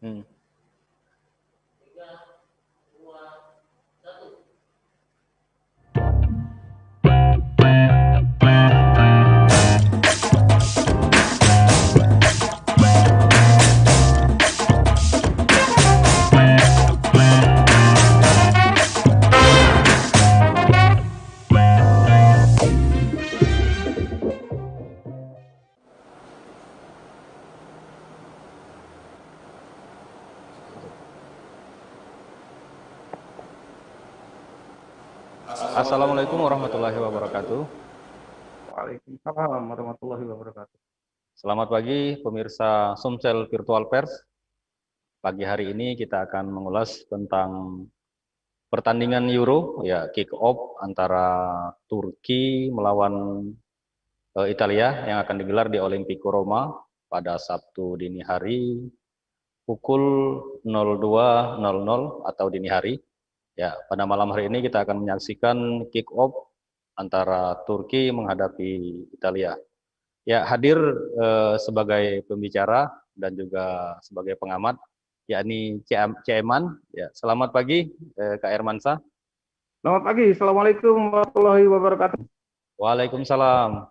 Hmm. Assalamualaikum warahmatullahi wabarakatuh. Waalaikumsalam warahmatullahi wabarakatuh. Selamat pagi pemirsa Sumsel Virtual Pers. Pagi hari ini kita akan mengulas tentang pertandingan Euro, ya kick off antara Turki melawan Italia yang akan digelar di Olimpico Roma pada Sabtu dini hari pukul 02.00 atau dini hari. Ya, pada malam hari ini kita akan menyaksikan kick off antara Turki menghadapi Italia. Ya, hadir sebagai pembicara dan juga sebagai pengamat, yakni Cik Eman. Ya, selamat pagi Kak Hermansyah. Selamat pagi, Assalamualaikum warahmatullahi wabarakatuh. Waalaikumsalam.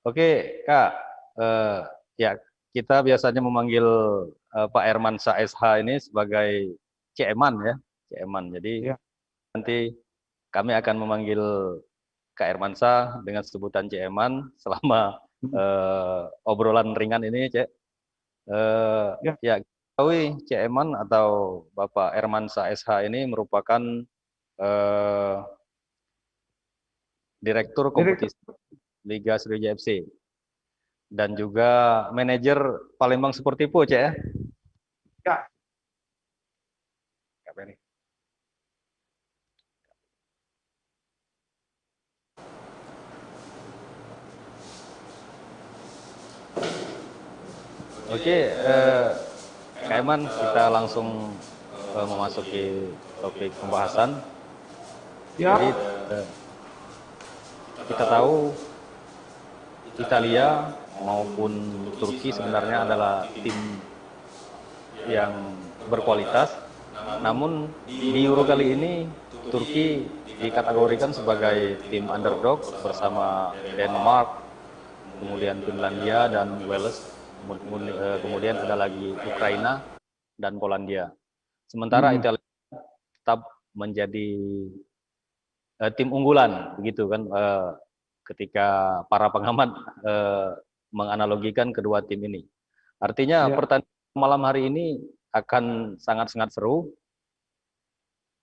Oke, Kak. Ya, kita biasanya memanggil Pak Hermansyah SH ini sebagai Cik Eman ya, Cik Eman. Jadi Ya. nanti kami akan memanggil Kak Hermansyah dengan sebutan Cik Eman selama obrolan ringan ini, Cik. Ya. Ya, ketahui Cik Eman atau Bapak Hermansyah SH ini merupakan Direktur Direktur. Kompetisi Liga Sriwijaya FC dan juga manajer Palembang Sportivo, Cik ya. Ya. Apa ini? Oke, Kak Eman, kita langsung memasuki topik pembahasan. Ya. Jadi kita tahu Italia maupun Turki sebenarnya adalah tim yang berkualitas. Namun di Euro kali ini Turki dikategorikan sebagai tim underdog bersama Denmark, kemudian Finlandia dan Wales. Kemudian ada lagi Ukraina dan Polandia. Sementara Italia tetap menjadi tim unggulan, begitu kan? Ketika para pengamat menganalogikan kedua tim ini, artinya pertandingan malam hari ini akan sangat-sangat seru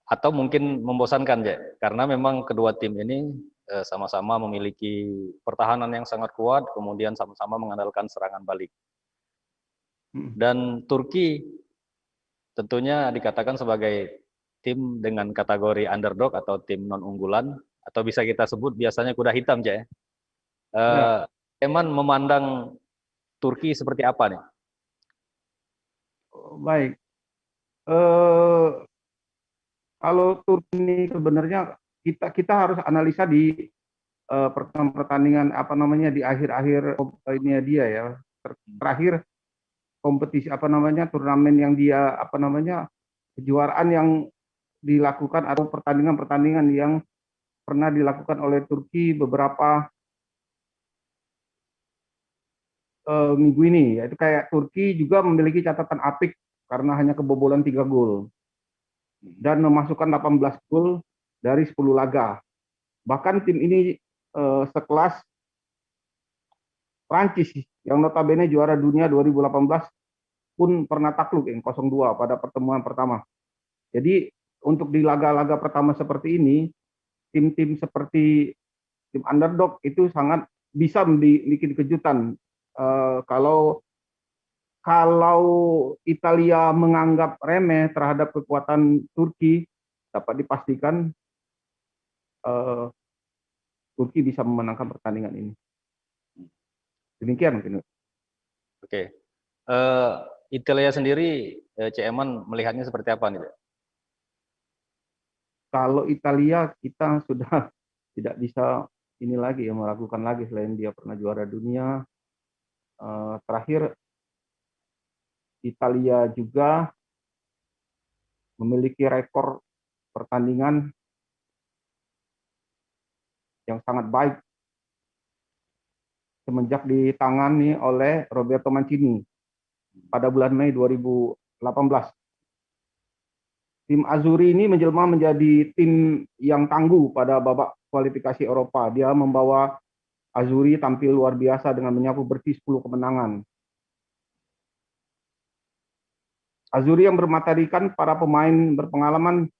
atau mungkin membosankan, ya, karena memang kedua tim ini sama-sama memiliki pertahanan yang sangat kuat, kemudian sama-sama mengandalkan serangan balik. Dan Turki tentunya dikatakan sebagai tim dengan kategori underdog atau tim non unggulan, atau bisa kita sebut biasanya kuda hitam, ya. Eman memandang Turki seperti apa nih? Baik. Kalau Turki ini sebenarnya kita harus analisa di pertandingan apa namanya di akhir-akhir ini dia ya. Terakhir kompetisi apa namanya turnamen yang dia apa namanya kejuaraan yang dilakukan atau pertandingan-pertandingan yang pernah dilakukan oleh Turki beberapa minggu ini, yaitu kayak Turki juga memiliki catatan apik karena hanya kebobolan 3 gol dan memasukkan 18 gol dari 10 laga. Bahkan tim ini sekelas Prancis yang notabene juara dunia 2018 pun pernah takluk yang 0-2 pada pertemuan pertama. Jadi untuk di laga-laga pertama seperti ini, tim-tim seperti tim underdog itu sangat bisa bikin kejutan. Kalau Italia menganggap remeh terhadap kekuatan Turki, dapat dipastikan Turki bisa memenangkan pertandingan ini. Demikian mungkin. Oke. Italia sendiri, Cik Eman melihatnya seperti apa nih? Kalau Italia kita sudah tidak bisa ini lagi ya melakukan lagi selain dia pernah juara dunia. Terakhir Italia juga memiliki rekor pertandingan yang sangat baik semenjak ditangani oleh Roberto Mancini pada bulan Mei 2018. Tim Azzurri ini menjelma menjadi tim yang tangguh pada babak kualifikasi Eropa. Dia membawa Azzurri tampil luar biasa dengan menyapu bersih 10 kemenangan. Azzurri yang bermaterikan para pemain berpengalaman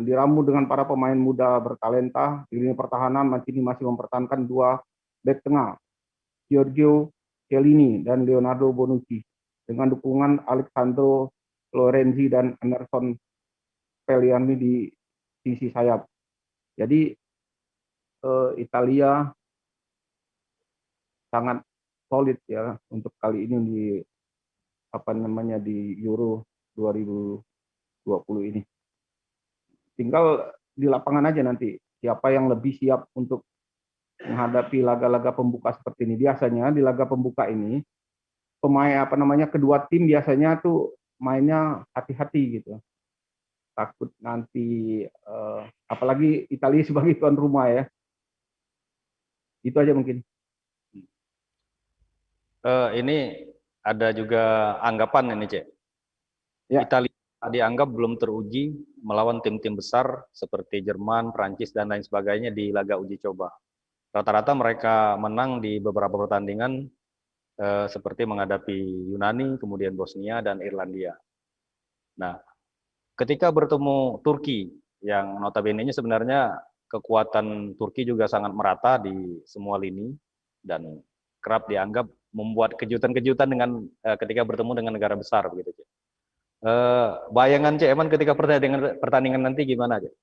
diramu dengan para pemain muda bertalenta. Di lini pertahanan, Mancini masih mempertahankan dua bek tengah, Giorgio Chiellini dan Leonardo Bonucci, dengan dukungan Alessandro Florenzi dan Emerson Pellegrini di sisi sayap. Jadi Italia sangat solid ya untuk kali ini di Euro 2020 ini. Tinggal di lapangan aja nanti siapa yang lebih siap untuk menghadapi laga-laga pembuka seperti ini. Biasanya di laga pembuka ini kedua tim biasanya tuh mainnya hati-hati gitu. Takut nanti apalagi Italia sebagai tuan rumah ya. Itu aja mungkin. Ini ada juga anggapan ini, Cek. Ya. Italia dianggap belum teruji melawan tim-tim besar seperti Jerman, Prancis, dan lain sebagainya di laga uji coba. Rata-rata mereka menang di beberapa pertandingan seperti menghadapi Yunani, kemudian Bosnia, dan Irlandia. Nah, ketika bertemu Turki, yang notabene-nya sebenarnya kekuatan Turki juga sangat merata di semua lini, dan kerap dianggap membuat kejutan-kejutan dengan ketika bertemu dengan negara besar begitu, Cik. Bayangan Cik Eman ketika pertandingan nanti gimana, Cik?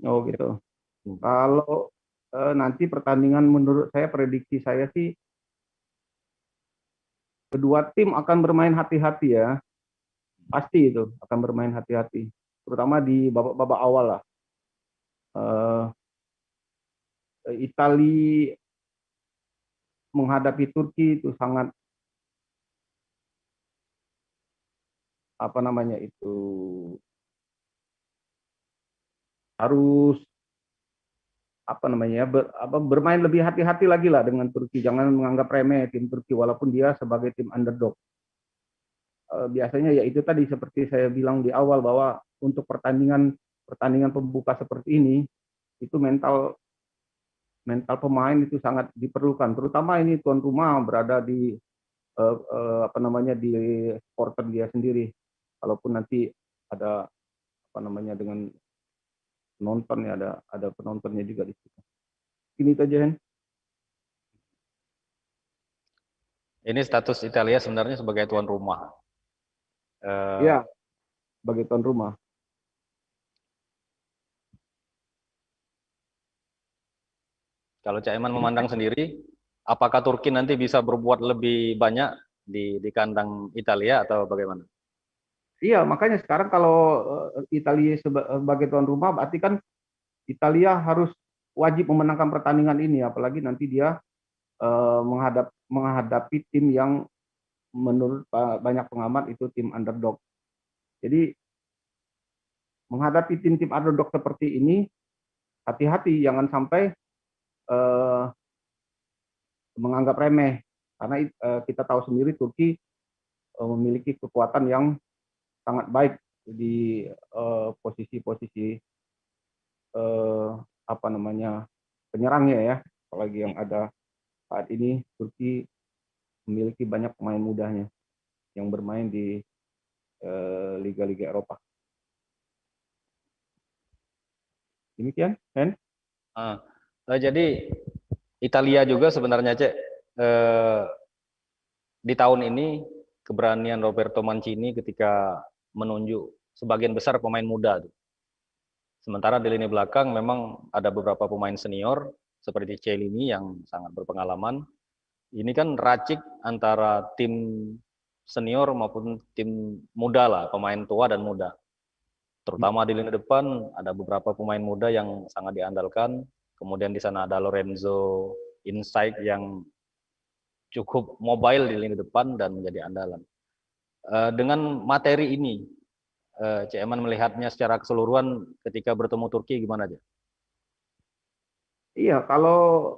Oh gitu. Kalau nanti pertandingan menurut saya, prediksi saya sih kedua tim akan bermain hati-hati ya. Pasti itu akan bermain hati-hati. Terutama di babak-babak awal lah. Italia menghadapi Turki itu sangat harus bermain lebih hati-hati lagi lah dengan Turki. Jangan menganggap remeh tim Turki walaupun dia sebagai tim underdog. Biasanya ya itu tadi seperti saya bilang di awal bahwa untuk pertandingan pembuka seperti ini itu mental pemain itu sangat diperlukan. Terutama ini tuan rumah berada di di supporter dia sendiri. Kalaupun nanti ada dengan penonton ya, ada penontonnya juga di situ. Ini saja, Hen. Ini status Italia sebenarnya sebagai tuan rumah. Ya, sebagai tuan rumah. Kalau Cak Iman memandang sendiri, apakah Turki nanti bisa berbuat lebih banyak di kandang Italia atau bagaimana? Iya, makanya sekarang kalau Italia sebagai tuan rumah, berarti kan Italia harus wajib memenangkan pertandingan ini, apalagi nanti dia menghadapi tim yang menurut banyak pengamat itu tim underdog. Jadi menghadapi tim-tim underdog seperti ini, hati-hati jangan sampai menganggap remeh, karena kita tahu sendiri Turki memiliki kekuatan yang sangat baik di posisi-posisi penyerangnya ya, apalagi yang ada saat ini. Turki memiliki banyak pemain mudanya yang bermain di liga-liga Eropa. Demikian, Hen. Jadi Italia juga sebenarnya, Cek, di tahun ini keberanian Roberto Mancini ketika menunjuk sebagian besar pemain muda. Sementara di lini belakang memang ada beberapa pemain senior seperti Chiellini yang sangat berpengalaman. Ini kan racik antara tim senior maupun tim muda lah, pemain tua dan muda. Terutama di lini depan ada beberapa pemain muda yang sangat diandalkan. Kemudian di sana ada Lorenzo Insigne yang cukup mobile di lini depan dan menjadi andalan. Dengan materi ini, Cik Eman melihatnya secara keseluruhan ketika bertemu Turki gimana aja? Iya, kalau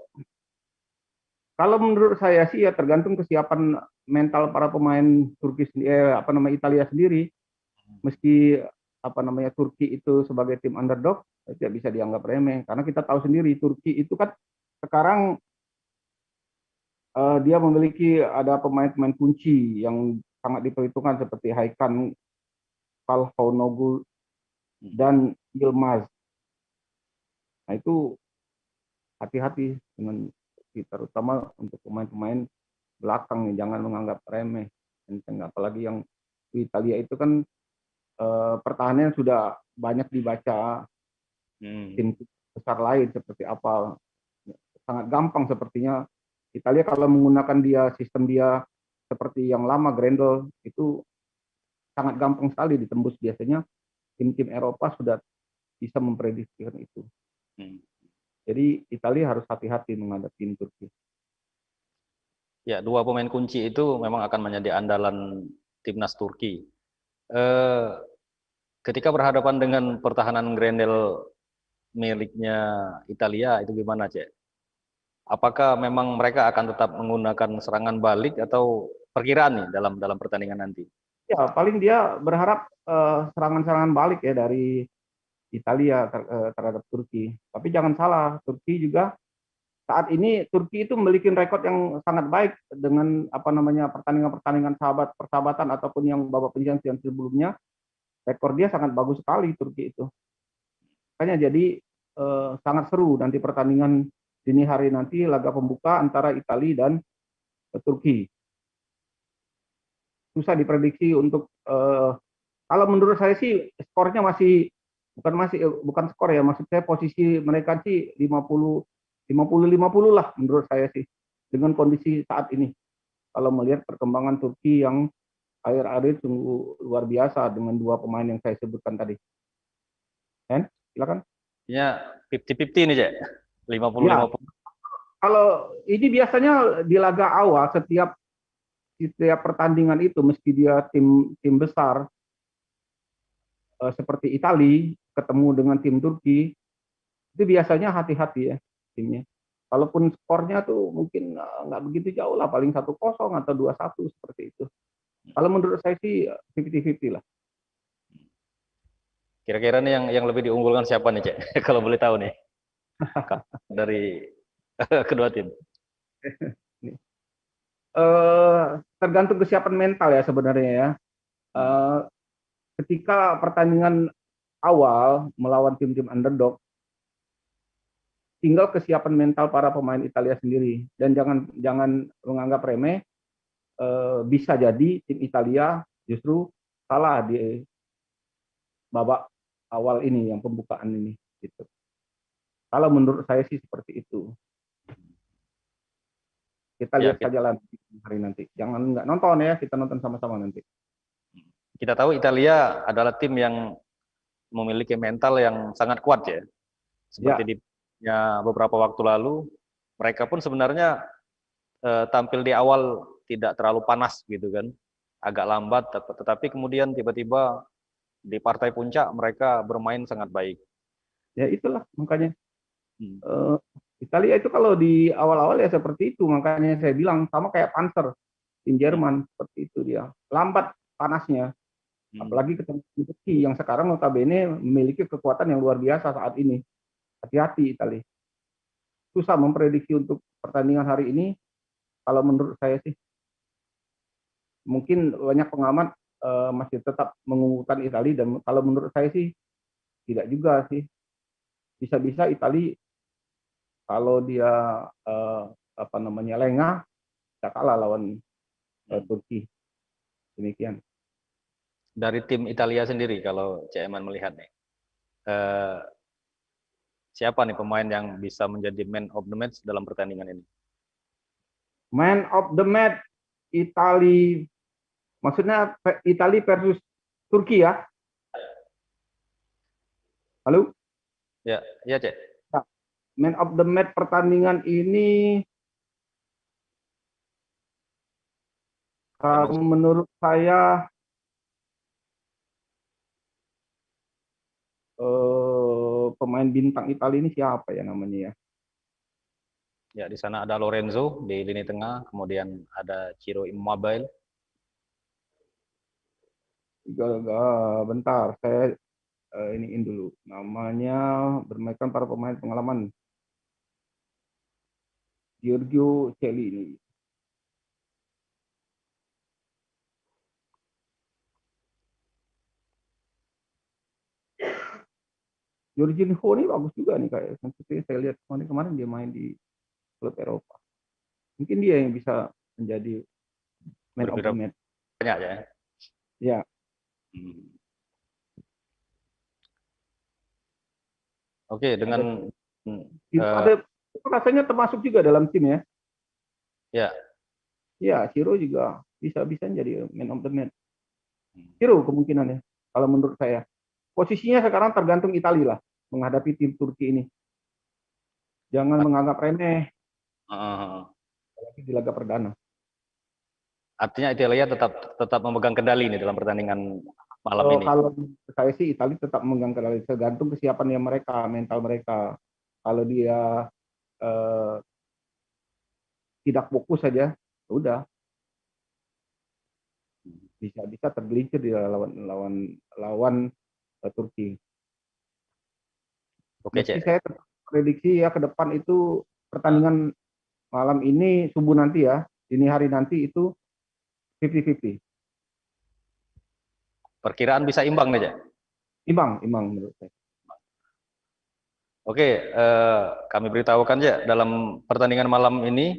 menurut saya sih ya tergantung kesiapan mental para pemain Turki apa namanya Italia sendiri. Meski apa namanya Turki itu sebagai tim underdog tidak bisa dianggap remeh karena kita tahu sendiri Turki itu kan sekarang dia memiliki ada pemain-pemain kunci yang sangat diperhitungkan seperti Hakan Calhanoglu dan Yilmaz. Nah itu hati-hati dengan terutama untuk pemain-pemain belakang nih, jangan menganggap remeh. Apalagi yang di Italia itu kan pertahanannya sudah banyak dibaca tim besar lain seperti apa. Sangat gampang sepertinya Italia kalau menggunakan sistem dia seperti yang lama Grendel itu sangat gampang sekali ditembus. Biasanya tim-tim Eropa sudah bisa memprediksikan itu. Jadi Italia harus hati-hati menghadapi tim Turki. Ya, dua pemain kunci itu memang akan menjadi andalan timnas Turki. Ketika berhadapan dengan pertahanan Grendel miliknya Italia, itu gimana, Cek? Apakah memang mereka akan tetap menggunakan serangan balik atau perkiraan nih dalam pertandingan nanti? Ya, paling dia berharap serangan-serangan balik ya dari Italia terhadap Turki. Tapi jangan salah, Turki juga saat ini Turki itu memiliki rekod yang sangat baik dengan apa namanya pertandingan-pertandingan persahabatan ataupun yang babak penyisihan sebelumnya. Rekor dia sangat bagus sekali Turki itu. Makanya jadi sangat seru nanti pertandingan dini hari nanti laga pembuka antara Italia dan Turki. Susah diprediksi untuk kalau menurut saya sih skornya bukan skor ya, maksud saya posisi mereka sih 50 lah menurut saya sih dengan kondisi saat ini. Kalau melihat perkembangan Turki yang akhir-akhir sungguh luar biasa dengan dua pemain yang saya sebutkan tadi. Silakan. Ya, 50-50 nih, Cek. Ya, 50-50. kalau ini biasanya di laga awal setiap pertandingan itu meski dia tim besar seperti Italia ketemu dengan tim Turki itu biasanya hati-hati ya timnya. Walaupun skornya tuh mungkin nggak begitu jauh lah, paling 1-0 atau 2-1 seperti itu. Kalau menurut saya sih 50-50 lah. Kira-kira nih yang lebih diunggulkan siapa nih, Cek? Kalau boleh tahu nih. Dari kedua tim. Tergantung kesiapan mental ya sebenarnya ya. Ketika pertandingan awal melawan tim-tim underdog, tinggal kesiapan mental para pemain Italia sendiri dan jangan menganggap remeh. Bisa jadi tim Italia justru salah di babak awal ini yang pembukaan ini gitu. Kalau menurut saya sih seperti itu. Kita Ya, lihat saja lah hari nanti. Jangan nggak nonton ya, kita nonton sama-sama nanti. kita tahu Italia adalah tim yang memiliki mental yang sangat kuat ya. Seperti Ya, di beberapa waktu lalu, mereka pun sebenarnya tampil di awal tidak terlalu panas gitu kan. Agak lambat, tetapi kemudian tiba-tiba di partai puncak mereka bermain sangat baik. ya itulah makanya Italia itu kalau di awal-awal ya seperti itu, makanya saya bilang sama kayak Panzer tim Jerman seperti itu dia. Lambat panasnya. Apalagi ketemu Turki yang sekarang notabene memiliki kekuatan yang luar biasa saat ini. Hati-hati Italia. Susah memprediksi untuk pertandingan hari ini. Kalau menurut saya sih, mungkin banyak pengamat masih tetap mengunggulkan Italia dan kalau menurut saya sih tidak juga sih. Bisa-bisa Italia kalau dia apa namanya lengah, bisa kalah lawan Turki. Demikian. Dari tim Italia sendiri kalau CMan melihat nih, siapa nih pemain yang bisa menjadi man of the match dalam pertandingan ini? Man of the match Italia, maksudnya Italia versus Turki ya? Halo? Ya, ya Cek. Man of the match pertandingan ini menurut saya pemain bintang Italia ini siapa ya namanya ya? Ya, di sana ada Lorenzo di lini tengah, kemudian ada Ciro Immobile. Bentar, saya iniin dulu. Namanya bermainkan para pemain pengalaman. Giorgio Chiellini. Jorginho ini bagus juga nih kayak seperti saya lihat kemarin dia main di klub Eropa. Mungkin dia yang bisa menjadi man of the match. Banyak ya. Ya. Oke, dengan ada rasanya termasuk juga dalam tim ya. Ya. Ya, Ciro juga bisa jadi man of the match. Ciro kemungkinannya kalau menurut saya. Posisinya sekarang tergantung Italia lah menghadapi tim Turki ini. Jangan menganggap remeh. Apalagi di laga perdana. Artinya Italia tetap memegang kendali nih dalam pertandingan malam ini. Kalau saya sih Italia tetap memegang kendali, tergantung kesiapannya mereka, mental mereka. Kalau dia tidak fokus saja, udah bisa tergelincir di lawan Turki. Oke, Jadi saya prediksi ya ke depan itu pertandingan malam ini subuh nanti ya, dini hari nanti itu 50-50. Perkiraan bisa imbang nih, Cak? Imbang menurut saya. Oke, kami beritahukan ya dalam pertandingan malam ini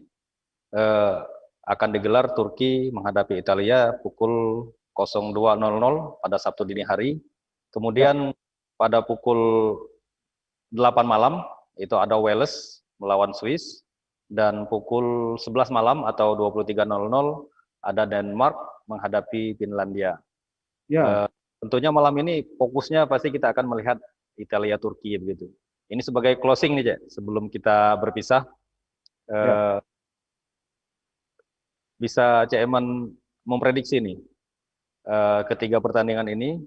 akan digelar Turki menghadapi Italia pukul 02.00 pada Sabtu dini hari. Kemudian pada pukul 8 malam itu ada Wales melawan Swiss, dan pukul 11 malam atau 23.00 ada Denmark menghadapi Finlandia. Ya. Tentunya malam ini fokusnya pasti kita akan melihat Italia Turki begitu. Ini sebagai closing nih, Cak, sebelum kita berpisah. Bisa Cak Eman memprediksi nih ketiga pertandingan ini,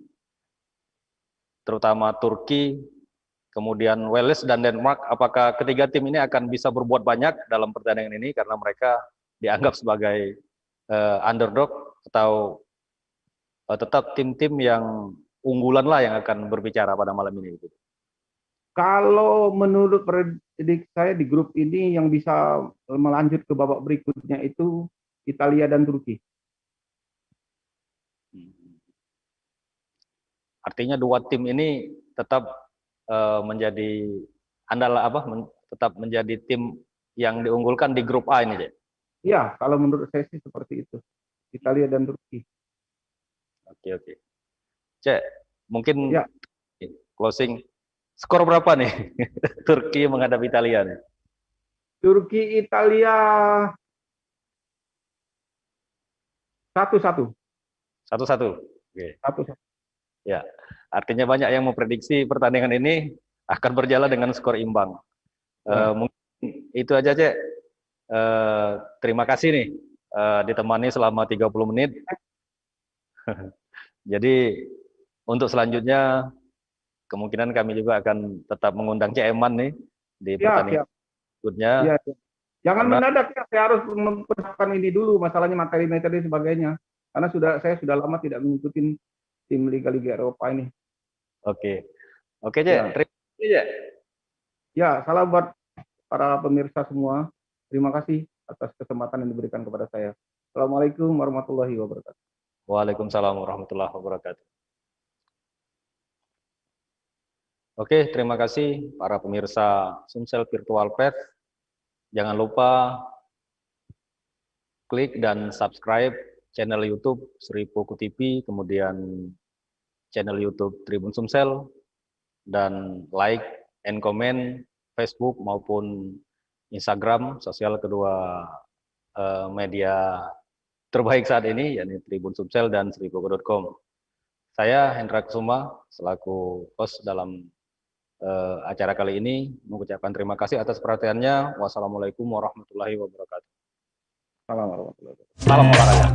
terutama Turki, kemudian Wales dan Denmark, apakah ketiga tim ini akan bisa berbuat banyak dalam pertandingan ini karena mereka dianggap sebagai underdog, atau tetap tim-tim yang unggulan lah yang akan berbicara pada malam ini? Kalau menurut prediksi saya di grup ini yang bisa melanjut ke babak berikutnya itu Italia dan Turki. Artinya dua tim ini tetap menjadi tetap menjadi tim yang diunggulkan di grup A ini, Cak? Iya, kalau menurut saya sih seperti itu. Italia dan Turki. Oke. Cak, mungkin closing. Skor berapa nih Turki menghadapi Italia nih? Turki Italia 1-1. 1-1. Oke. 1-1. Ya, artinya banyak yang memprediksi pertandingan ini akan berjalan dengan skor imbang. Mungkin itu aja, Cek. Terima kasih nih ditemani selama 30 menit. Jadi untuk selanjutnya kemungkinan kami juga akan tetap mengundang Cak Eman nih di pertandingan berikutnya. Ya. Jangan mendadak ya, saya harus mempersiapkan ini dulu, masalahnya materi-materi sebagainya. Karena saya sudah lama tidak mengikuti tim Liga-Liga Eropa ini. Oke, Cak. Terima kasih, Cak. Ya, salam buat para pemirsa semua. Terima kasih atas kesempatan yang diberikan kepada saya. Assalamualaikum warahmatullahi wabarakatuh. Waalaikumsalam warahmatullahi wabarakatuh. Oke, terima kasih para pemirsa Sumsel Virtual Pet. Jangan lupa klik dan subscribe channel YouTube Sri Puku TV, kemudian channel YouTube Tribun Sumsel, dan like and comment Facebook maupun Instagram, sosial kedua media terbaik saat ini, yakni Tribun Sumsel dan sripuku.com. Saya Hendra Kusuma selaku host dalam acara kali ini mengucapkan terima kasih atas perhatiannya. Wassalamualaikum warahmatullahi wabarakatuh. Salam warahmatullahi wabarakatuh. Salam olahraga.